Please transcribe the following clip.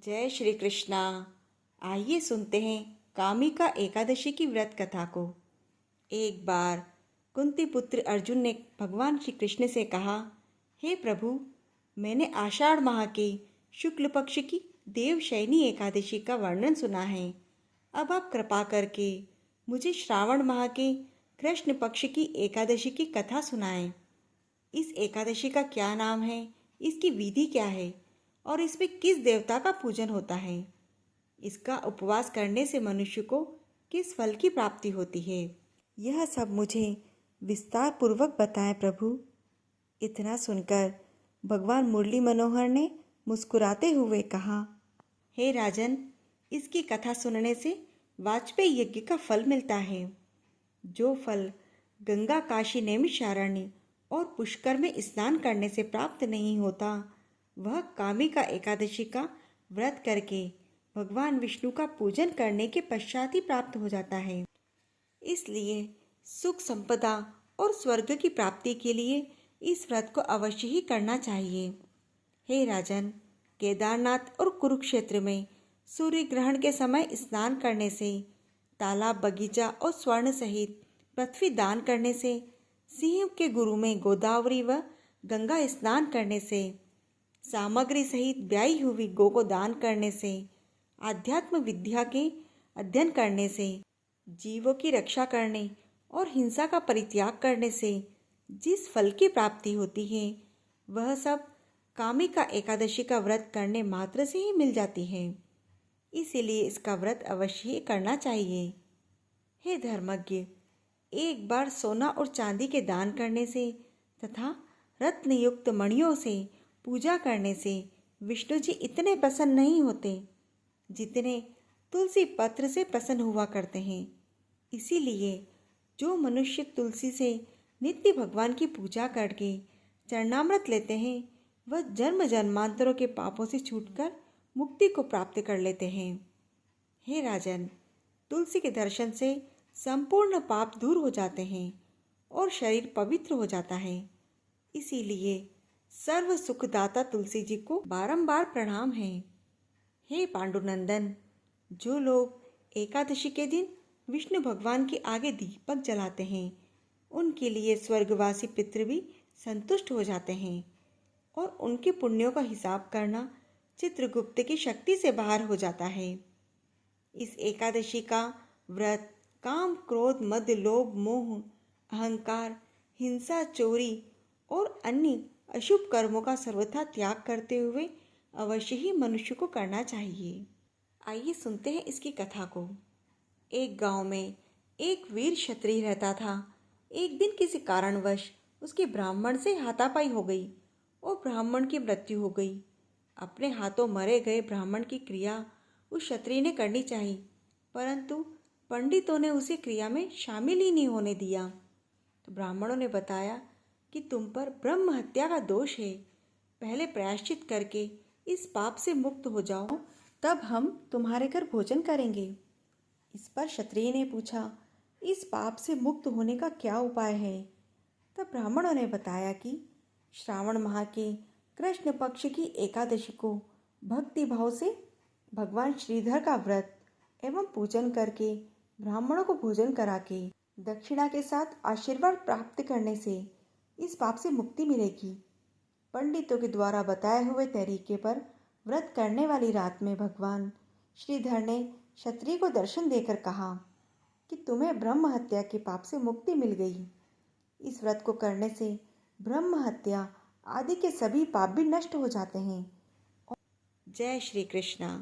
जय श्री कृष्णा। आइए सुनते हैं कामिका एकादशी की व्रत कथा को। एक बार कुंती पुत्र अर्जुन ने भगवान श्री कृष्ण से कहा, हे प्रभु, मैंने आषाढ़ माह के शुक्ल पक्ष की देवशयनी एकादशी का वर्णन सुना है। अब आप कृपा करके मुझे श्रावण माह के कृष्ण पक्ष की एकादशी की कथा सुनाएं। इस एकादशी का क्या नाम है, इसकी विधि क्या है और इसमें किस देवता का पूजन होता है? इसका उपवास करने से मनुष्य को किस फल की प्राप्ति होती है? यह सब मुझे विस्तार पूर्वक बताएं प्रभु। इतना सुनकर भगवान मुरली मनोहर ने मुस्कुराते हुए कहा, हे राजन, इसकी कथा सुनने से वाजपेयी यज्ञ का फल मिलता है। जो फल गंगा काशी नैमिषारण्य और पुष्कर में स्नान करने से प्राप्त नहीं होता, वह कामिका एकादशी का व्रत करके भगवान विष्णु का पूजन करने के पश्चात ही प्राप्त हो जाता है। इसलिए सुख संपदा और स्वर्ग की प्राप्ति के लिए इस व्रत को अवश्य ही करना चाहिए। हे राजन, केदारनाथ और कुरुक्षेत्र में सूर्य ग्रहण के समय स्नान करने से, तालाब बगीचा और स्वर्ण सहित पृथ्वी दान करने से, सिंह के गुरु में गोदावरी व गंगा स्नान करने से, सामग्री सहित ब्याई हुई गो को दान करने से, आध्यात्म विद्या के अध्ययन करने से, जीवों की रक्षा करने और हिंसा का परित्याग करने से जिस फल की प्राप्ति होती है, वह सब कामिका एकादशी का व्रत करने मात्र से ही मिल जाती है। इसीलिए इसका व्रत अवश्य ही करना चाहिए। हे धर्मज्ञ, एक बार सोना और चांदी के दान करने से तथा रत्नयुक्त मणियों से पूजा करने से विष्णु जी इतने प्रसन्न नहीं होते जितने तुलसी पत्र से प्रसन्न हुआ करते हैं। इसीलिए जो मनुष्य तुलसी से नित्य भगवान की पूजा करके चरणामृत लेते हैं, वह जन्म जन्मांतरों के पापों से छूटकर मुक्ति को प्राप्त कर लेते हैं। हे राजन, तुलसी के दर्शन से संपूर्ण पाप दूर हो जाते हैं और शरीर पवित्र हो जाता है। इसीलिए सर्व सुखदाता तुलसी जी को बारंबार प्रणाम है। हे पांडुनंदन, जो लोग एकादशी के दिन विष्णु भगवान के आगे दीपक जलाते हैं, उनके लिए स्वर्गवासी पितृ भी संतुष्ट हो जाते हैं और उनके पुण्यों का हिसाब करना चित्रगुप्त की शक्ति से बाहर हो जाता है। इस एकादशी का व्रत काम, क्रोध, मद, लोभ, मोह, अहंकार, हिंसा, चोरी और अन्य अशुभ कर्मों का सर्वथा त्याग करते हुए अवश्य ही मनुष्य को करना चाहिए। आइए सुनते हैं इसकी कथा को। एक गांव में एक वीर क्षत्रिय रहता था। एक दिन किसी कारणवश उसके ब्राह्मण से हाथापाई हो गई और ब्राह्मण की मृत्यु हो गई। अपने हाथों मरे गए ब्राह्मण की क्रिया उस क्षत्रिय ने करनी चाहिए, परंतु पंडितों ने उसे क्रिया में शामिल ही नहीं होने दिया। तो ब्राह्मणों ने बताया कि तुम पर ब्रह्म हत्या का दोष है। पहले प्रायश्चित करके इस पाप से मुक्त हो जाओ, तब हम तुम्हारे घर भोजन करेंगे। इस पर क्षत्रिय ने पूछा, इस पाप से मुक्त होने का क्या उपाय है? तब ब्राह्मणों ने बताया कि श्रावण माह के कृष्ण पक्ष की एकादशी को भक्ति भाव से भगवान श्रीधर का व्रत एवं पूजन करके ब्राह्मणों को भोजन करा के दक्षिणा के साथ आशीर्वाद प्राप्त करने से इस पाप से मुक्ति मिलेगी। पंडितों के द्वारा बताए हुए तरीके पर व्रत करने वाली रात में भगवान श्रीधर ने क्षत्रिय को दर्शन देकर कहा कि तुम्हें ब्रह्म हत्या के पाप से मुक्ति मिल गई। इस व्रत को करने से ब्रह्म हत्या आदि के सभी पाप भी नष्ट हो जाते हैं। जय श्री कृष्णा।